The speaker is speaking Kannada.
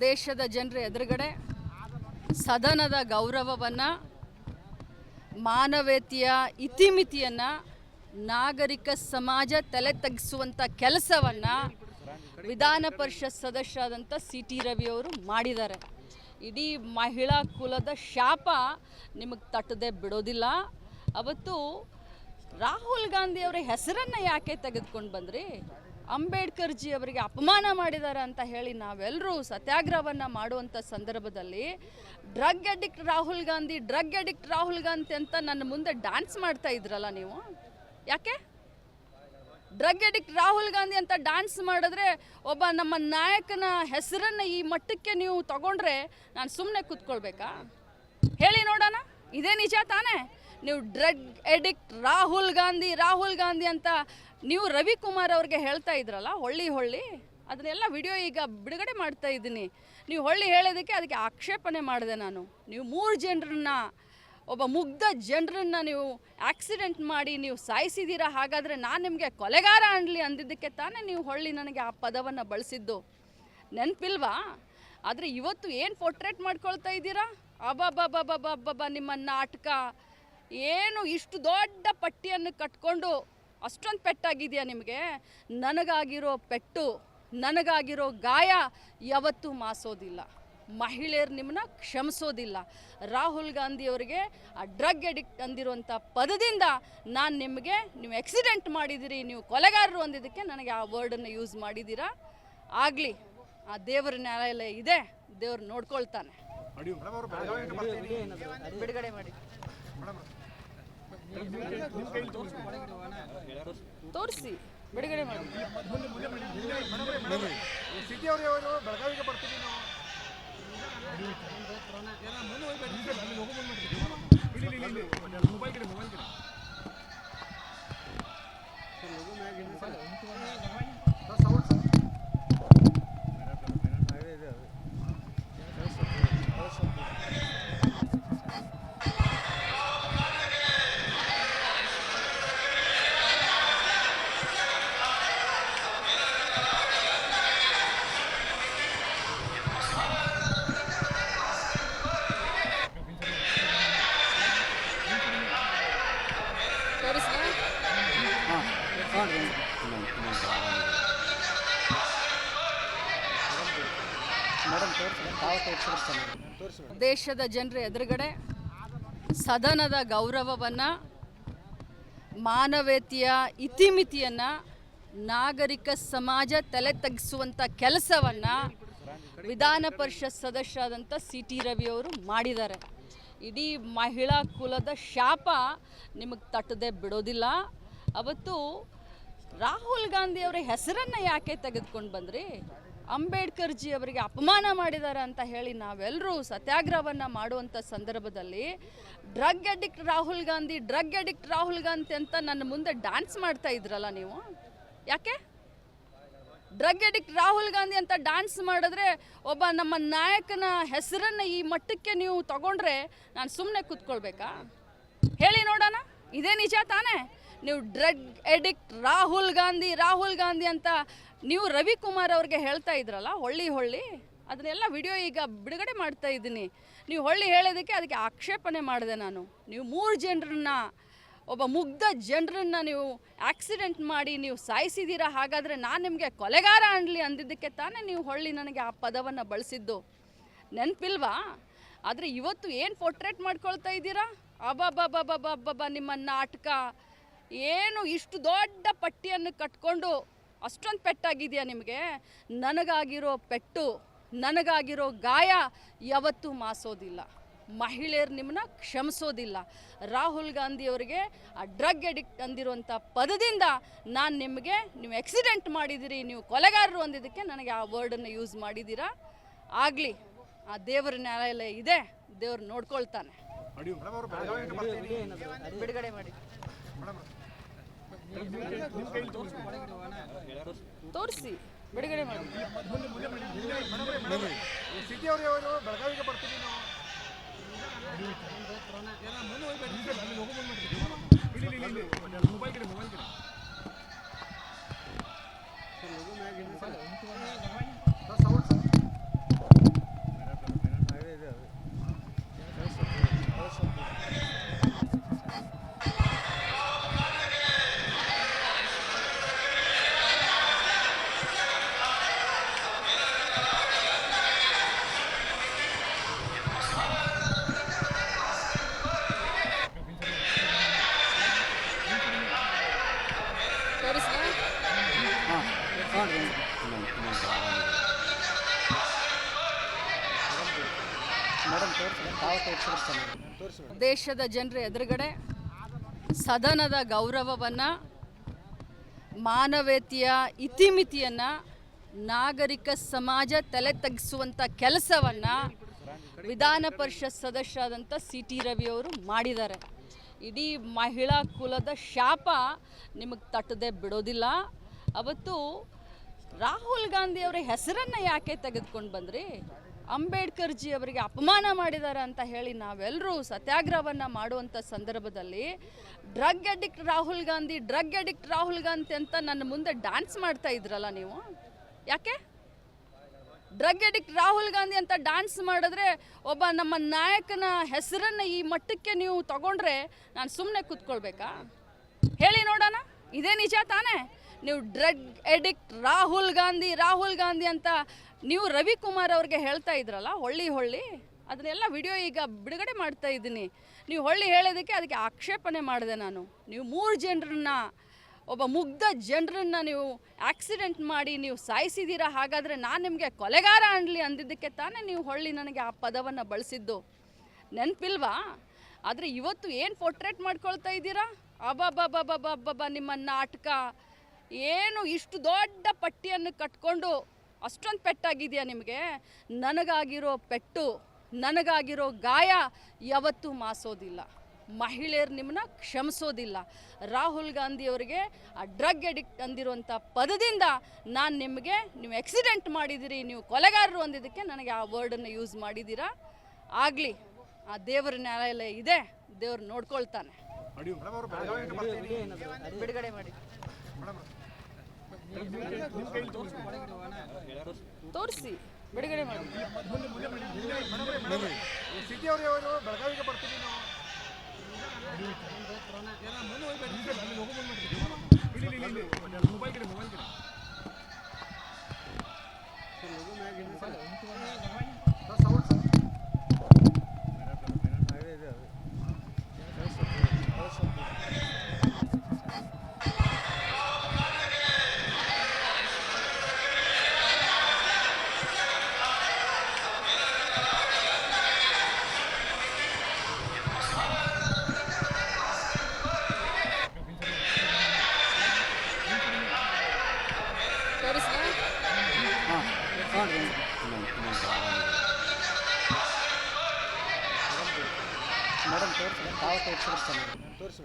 ದೇಶದ ಜನರ ಎದುರುಗಡೆ ಸದನದ ಗೌರವವನ್ನು, ಮಾನವೀಯತೆಯ ಇತಿಮಿತಿಯನ್ನು, ನಾಗರಿಕ ಸಮಾಜ ತಲೆ ತಗ್ಗಿಸುವಂಥ ಕೆಲಸವನ್ನು ವಿಧಾನ ಪರಿಷತ್ ಸದಸ್ಯರಾದಂಥ ಸಿ.ಟಿ. ರವಿ ಅವರು ಮಾಡಿದ್ದಾರೆ. ಇಡೀ ಮಹಿಳಾ ಕುಲದ ಶಾಪ ನಿಮಗೆ ತಟ್ಟದೆ ಬಿಡೋದಿಲ್ಲ. ಅವತ್ತು ರಾಹುಲ್ ಗಾಂಧಿ ಅವರ ಹೆಸರನ್ನು ಯಾಕೆ ತೆಗೆದುಕೊಂಡು ಬಂದ್ರಿ? ಅಂಬೇಡ್ಕರ್ ಜಿ ಅವರಿಗೆ ಅಪಮಾನ ಮಾಡಿದ್ದಾರೆ ಅಂತ ಹೇಳಿ ನಾವೆಲ್ಲರೂ ಸತ್ಯಾಗ್ರಹವನ್ನು ಮಾಡುವಂಥ ಸಂದರ್ಭದಲ್ಲಿ ಡ್ರಗ್ ಅಡಿಕ್ಟ್ ರಾಹುಲ್ ಗಾಂಧಿ ಅಂತ ನನ್ನ ಮುಂದೆ ಡ್ಯಾನ್ಸ್ ಮಾಡ್ತಾ ಇದ್ರಲ್ಲ ನೀವು. ಯಾಕೆ ಡ್ರಗ್ ಅಡಿಕ್ಟ್ ರಾಹುಲ್ ಗಾಂಧಿ ಅಂತ ಡ್ಯಾನ್ಸ್ ಮಾಡಿದ್ರೆ ಒಬ್ಬ ನಮ್ಮ ನಾಯಕನ ಹೆಸರನ್ನು ಈ ಮಟ್ಟಕ್ಕೆ ನೀವು ತಗೊಂಡ್ರೆ ನಾನು ಸುಮ್ಮನೆ ಕೂತ್ಕೊಳ್ಬೇಕಾ? ಹೇಳಿ ನೋಡೋಣ. ಇದೇ ನಿಜ ತಾನೇ? ನೀವು ಡ್ರಗ್ ಅಡಿಕ್ಟ್ ರಾಹುಲ್ ಗಾಂಧಿ ಅಂತ ನೀವು ರವಿಕುಮಾರ್ ಅವ್ರಿಗೆ ಹೇಳ್ತಾ ಇದ್ರಲ್ಲ, ಹೊಳ್ಳಿ ಅದನ್ನೆಲ್ಲ ವಿಡಿಯೋ ಈಗ ಬಿಡುಗಡೆ ಮಾಡ್ತಾ ಇದ್ದೀನಿ. ನೀವು ಹೇಳೋದಕ್ಕೆ ಅದಕ್ಕೆ ಆಕ್ಷೇಪಣೆ ಮಾಡಿದೆ ನಾನು. ನೀವು 3 ಜನರನ್ನ, ಒಬ್ಬ ಮುಗ್ಧ ಜನರನ್ನು ನೀವು ಆಕ್ಸಿಡೆಂಟ್ ಮಾಡಿ ನೀವು ಸಾಯಿಸಿದ್ದೀರಾ. ಹಾಗಾದರೆ ನಾನು ನಿಮಗೆ ಕೊಲೆಗಾರ ಅನ್ನಲಿ ಅಂದಿದ್ದಕ್ಕೆ ತಾನೇ ನೀವು ನನಗೆ ಆ ಪದವನ್ನು ಬಳಸಿದ್ದು. ನೆನಪಿಲ್ವಾ? ಆದರೆ ಇವತ್ತು ಏನು ಪೋರ್ಟ್ರೇಟ್ ಮಾಡ್ಕೊಳ್ತಾ ಇದ್ದೀರಾ? ಅಬ್ಬಬ್ಬಬ್ಬಬ್ಬಬ್ಬ ನಿಮ್ಮ ನಾಟಕ ಏನು ಇಷ್ಟು ದೊಡ್ಡ ಪಟ್ಟಿಯನ್ನು ಕಟ್ಕೊಂಡು ಅಷ್ಟೊಂದು ಪೆಟ್ಟಾಗಿದೆಯಾ ನಿಮಗೆ? ನನಗಾಗಿರೋ ಪೆಟ್ಟು, ನನಗಾಗಿರೋ ಗಾಯ ಯಾವತ್ತೂ ಮಾಸೋದಿಲ್ಲ. ಮಹಿಳೆಯರು ನಿಮ್ಮನ್ನ ಕ್ಷಮಿಸೋದಿಲ್ಲ. ರಾಹುಲ್ ಗಾಂಧಿ ಅವರಿಗೆ ಆ ಡ್ರಗ್ ಅಡಿಕ್ಟ್ ಅಂದಿರುವಂಥ ಪದದಿಂದ ನೀವು ಆಕ್ಸಿಡೆಂಟ್ ಮಾಡಿದಿರಿ, ನೀವು ಕೊಲೆಗಾರರು ಅಂದಿದ್ದಕ್ಕೆ ನನಗೆ ಆ ವರ್ಡನ್ನು ಯೂಸ್ ಮಾಡಿದ್ದೀರಾ. ಆಗಲಿ, ಆ ದೇವರ ನ್ಯಾಯಾಲಯ ಇದೆ, ದೇವ್ರು ನೋಡ್ಕೊಳ್ತಾನೆ. ಬಿಡುಗಡೆ ಮಾಡಿ ತೋರಿಸಿ, ಬಿಡುಗಡೆ ಮಾಡಿ. ಬೆಳಗಾವಿಗೆ ಬರ್ತೀವಿ ನಾವು. ದೇಶದ ಜನರ ಎದುರುಗಡೆ ಸದನದ ಗೌರವವನ್ನು, ಮಾನವೀಯತೆಯ ಇತಿಮಿತಿಯನ್ನು, ನಾಗರಿಕ ಸಮಾಜ ತಲೆ ತಗ್ಗಿಸುವಂಥ ಕೆಲಸವನ್ನು ವಿಧಾನ ಪರಿಷತ್ ಸದಸ್ಯರಾದಂಥ ಸಿ.ಟಿ. ರವಿ ಅವರು ಮಾಡಿದ್ದಾರೆ. ಇಡೀ ಮಹಿಳಾ ಕುಲದ ಶಾಪ ನಿಮಗೆ ತಟ್ಟದೆ ಬಿಡೋದಿಲ್ಲ. ಅವತ್ತು ರಾಹುಲ್ ಗಾಂಧಿ ಅವರ ಹೆಸರನ್ನು ಯಾಕೆ ತೆಗೆದುಕೊಂಡು ಬಂದ್ರಿ? ಅಂಬೇಡ್ಕರ್ ಜಿ ಅವರಿಗೆ ಅಪಮಾನ ಮಾಡಿದ್ದಾರೆ ಅಂತ ಹೇಳಿ ನಾವೆಲ್ಲರೂ ಸತ್ಯಾಗ್ರಹವನ್ನು ಮಾಡುವಂಥ ಸಂದರ್ಭದಲ್ಲಿ ಡ್ರಗ್ ಅಡಿಕ್ಟ್ ರಾಹುಲ್ ಗಾಂಧಿ ಅಂತ ನನ್ನ ಮುಂದೆ ಡ್ಯಾನ್ಸ್ ಮಾಡ್ತಾ ಇದ್ರಲ್ಲ ನೀವು. ಯಾಕೆ ಡ್ರಗ್ ಅಡಿಕ್ಟ್ ರಾಹುಲ್ ಗಾಂಧಿ ಅಂತ ಡ್ಯಾನ್ಸ್ ಮಾಡಿದ್ರೆ ಒಬ್ಬ ನಮ್ಮ ನಾಯಕನ ಹೆಸರನ್ನು ಈ ಮಟ್ಟಕ್ಕೆ ನೀವು ತಗೊಂಡ್ರೆ ನಾನು ಸುಮ್ಮನೆ ಕೂತ್ಕೊಳ್ಬೇಕಾ? ಹೇಳಿ ನೋಡೋಣ. ಇದೇ ನಿಜ ತಾನೇ? ನೀವು ಡ್ರಗ್ ಅಡಿಕ್ಟ್ ರಾಹುಲ್ ಗಾಂಧಿ ಅಂತ ನೀವು ರವಿಕುಮಾರ್ ಅವ್ರಿಗೆ ಹೇಳ್ತಾ ಇದ್ರಲ್ಲ, ಹೊಳ್ಳಿ ಅದನ್ನೆಲ್ಲ ವಿಡಿಯೋ ಈಗ ಬಿಡುಗಡೆ ಮಾಡ್ತಾ ಇದ್ದೀನಿ. ನೀವು ಹೇಳೋದಕ್ಕೆ ಅದಕ್ಕೆ ಆಕ್ಷೇಪಣೆ ಮಾಡಿದೆ ನಾನು. ನೀವು 3 ಜನರನ್ನ, ಒಬ್ಬ ಮುಗ್ಧ ಜನರನ್ನು ನೀವು ಆಕ್ಸಿಡೆಂಟ್ ಮಾಡಿ ನೀವು ಸಾಯಿಸಿದ್ದೀರಾ. ಹಾಗಾದರೆ ನಾನು ನಿಮಗೆ ಕೊಲೆಗಾರ ಅನ್ನಲಿ ಅಂದಿದ್ದಕ್ಕೆ ತಾನೇ ನೀವು ನನಗೆ ಆ ಪದವನ್ನು ಬಳಸಿದ್ದು. ನೆನಪಿಲ್ವಾ? ಆದರೆ ಇವತ್ತು ಏನು ಪೋರ್ಟ್ರೇಟ್ ಮಾಡ್ಕೊಳ್ತಾ ಇದ್ದೀರಾ? ಅಬ್ಬಬ್ಬಬ್ಬಬ್ಬಬ್ಬ ನಿಮ್ಮ ನಾಟಕ ಏನು ಇಷ್ಟು ದೊಡ್ಡ ಪಟ್ಟಿಯನ್ನು ಕಟ್ಕೊಂಡು ಅಷ್ಟೊಂದು ಪೆಟ್ಟಾಗಿದೆಯಾ ನಿಮಗೆ? ನನಗಾಗಿರೋ ಪೆಟ್ಟು, ನನಗಾಗಿರೋ ಗಾಯ ಯಾವತ್ತೂ ಮಾಸೋದಿಲ್ಲ. ಮಹಿಳೆಯರು ನಿಮ್ಮನ್ನ ಕ್ಷಮಿಸೋದಿಲ್ಲ. ರಾಹುಲ್ ಗಾಂಧಿ ಅವರಿಗೆ ಆ ಡ್ರಗ್ ಅಡಿಕ್ಟ್ ಅಂದಿರುವಂಥ ಪದದಿಂದ ನೀವು ಆಕ್ಸಿಡೆಂಟ್ ಮಾಡಿದಿರಿ, ನೀವು ಕೊಲೆಗಾರರು ಅಂದಿದ್ದಕ್ಕೆ ನನಗೆ ಆ ವರ್ಡನ್ನು ಯೂಸ್ ಮಾಡಿದ್ದೀರಾ. ಆಗಲಿ, ಆ ದೇವರ ನ್ಯಾಯಾಲಯ ಇದೆ, ದೇವ್ರು ನೋಡ್ಕೊಳ್ತಾನೆ. ಬಿಡುಗಡೆ ಮಾಡಿ ತೋರಿಸಿ, ಬಿಡುಗಡೆ ಮಾಡಿ. ಬೆಳಗಾವಿಗೆ ಬರ್ತೀವಿ ನಾವು. ಮೊಬೈಲ್ ದೇಶದ ಜನರ ಎದುರುಗಡೆ ಸದನದ ಗೌರವವನ್ನು, ಮಾನವೀಯತೆಯ ಇತಿಮಿತಿಯನ್ನು, ನಾಗರಿಕ ಸಮಾಜ ತಲೆ ತಗ್ಗಿಸುವಂಥ ಕೆಲಸವನ್ನು ವಿಧಾನ ಪರಿಷತ್ ಸದಸ್ಯರಾದಂಥ ಸಿ.ಟಿ. ರವಿಯವರು ಮಾಡಿದ್ದಾರೆ. ಇಡೀ ಮಹಿಳಾ ಕುಲದ ಶಾಪ ನಿಮಗೆ ತಟ್ಟದೆ ಬಿಡೋದಿಲ್ಲ. ಅವತ್ತು ರಾಹುಲ್ ಗಾಂಧಿ ಅವರ ಹೆಸರನ್ನು ಯಾಕೆ ತೆಗೆದುಕೊಂಡು ಬಂದ್ರಿ? ಅಂಬೇಡ್ಕರ್ ಜಿ ಅವರಿಗೆ ಅಪಮಾನ ಮಾಡಿದ್ದಾರೆ ಅಂತ ಹೇಳಿ ನಾವೆಲ್ಲರೂ ಸತ್ಯಾಗ್ರಹವನ್ನು ಮಾಡುವಂಥ ಸಂದರ್ಭದಲ್ಲಿ ಡ್ರಗ್ ಅಡಿಕ್ಟ್ ರಾಹುಲ್ ಗಾಂಧಿ ಅಂತ ನನ್ನ ಮುಂದೆ ಡ್ಯಾನ್ಸ್ ಮಾಡ್ತಾ ಇದ್ರಲ್ಲ ನೀವು. ಯಾಕೆ ಡ್ರಗ್ ಅಡಿಕ್ಟ್ ರಾಹುಲ್ ಗಾಂಧಿ ಅಂತ ಡ್ಯಾನ್ಸ್ ಮಾಡಿದ್ರೆ ಒಬ್ಬ ನಮ್ಮ ನಾಯಕನ ಹೆಸರನ್ನು ಈ ಮಟ್ಟಕ್ಕೆ ನೀವು ತಗೊಂಡ್ರೆ ನಾನು ಸುಮ್ಮನೆ ಕೂತ್ಕೊಳ್ಬೇಕಾ? ಹೇಳಿ ನೋಡೋಣ. ಇದೇ ನಿಜ ತಾನೇ? ನೀವು ಡ್ರಗ್ ಅಡಿಕ್ಟ್ ರಾಹುಲ್ ಗಾಂಧಿ ಅಂತ ನೀವು ರವಿಕುಮಾರ್ ಅವ್ರಿಗೆ ಹೇಳ್ತಾ ಇದ್ರಲ್ಲ, ಹೊಳ್ಳಿ ಅದನ್ನೆಲ್ಲ ವಿಡಿಯೋ ಈಗ ಬಿಡುಗಡೆ ಮಾಡ್ತಾ ಇದ್ದೀನಿ. ನೀವು ಹೇಳೋದಕ್ಕೆ ಅದಕ್ಕೆ ಆಕ್ಷೇಪಣೆ ಮಾಡಿದೆ ನಾನು. ನೀವು 3 ಜನರನ್ನ, ಒಬ್ಬ ಮುಗ್ಧ ಜನರನ್ನು ನೀವು ಆಕ್ಸಿಡೆಂಟ್ ಮಾಡಿ ನೀವು ಸಾಯಿಸಿದ್ದೀರಾ. ಹಾಗಾದರೆ ನಾನು ನಿಮಗೆ ಕೊಲೆಗಾರ ಅನ್ನಲಿ ಅಂದಿದ್ದಕ್ಕೆ ತಾನೇ ನೀವು ನನಗೆ ಆ ಪದವನ್ನು ಬಳಸಿದ್ದು. ನೆನಪಿಲ್ವಾ? ಆದರೆ ಇವತ್ತು ಏನು ಪೋರ್ಟ್ರೇಟ್ ಮಾಡ್ಕೊಳ್ತಾ ಇದ್ದೀರಾ? ಅಬ್ಬಬ್ಬಬ್ಬಬ್ಬಬ್ಬ ನಿಮ್ಮ ನಾಟಕ ಏನು ಇಷ್ಟು ದೊಡ್ಡ ಪಟ್ಟಿಯನ್ನು ಕಟ್ಕೊಂಡು ಅಷ್ಟೊಂದು ಪೆಟ್ಟಾಗಿದೆಯಾ ನಿಮಗೆ? ನನಗಾಗಿರೋ ಪೆಟ್ಟು, ನನಗಾಗಿರೋ ಗಾಯ ಯಾವತ್ತೂ ಮಾಸೋದಿಲ್ಲ. ಮಹಿಳೆಯರು ನಿಮ್ಮನ್ನ ಕ್ಷಮಿಸೋದಿಲ್ಲ. ರಾಹುಲ್ ಗಾಂಧಿಯವರಿಗೆ ಆ ಡ್ರಗ್ ಅಡಿಕ್ಟ್ ಅಂದಿರುವಂಥ ಪದದಿಂದ ನಾನು ನೀವು ಆಕ್ಸಿಡೆಂಟ್ ಮಾಡಿದ್ದೀರಿ, ನೀವು ಕೊಲೆಗಾರರು ಅಂದಿದ್ದಕ್ಕೆ ನನಗೆ ಆ ವರ್ಡನ್ನು ಯೂಸ್ ಮಾಡಿದ್ದೀರಾ. ಆಗಲಿ, ಆ ದೇವರ ನ್ಯಾಯಾಲಯ ಇದೆ, ದೇವ್ರು ನೋಡ್ಕೊಳ್ತಾನೆ. ಬಿಡುಗಡೆ ಮಾಡಿ ತೋರಿಸಿ, ಬಿಡುಗಡೆ ಮಾಡಿ. ಸಿಟಿ ಅವ್ರಿಗೆ ಬೆಳಗಾವಿಗೆ ಬರ್ತೀವಿ ನಾವು. ಮೇಡಮ್ ತೋರಿಸಿ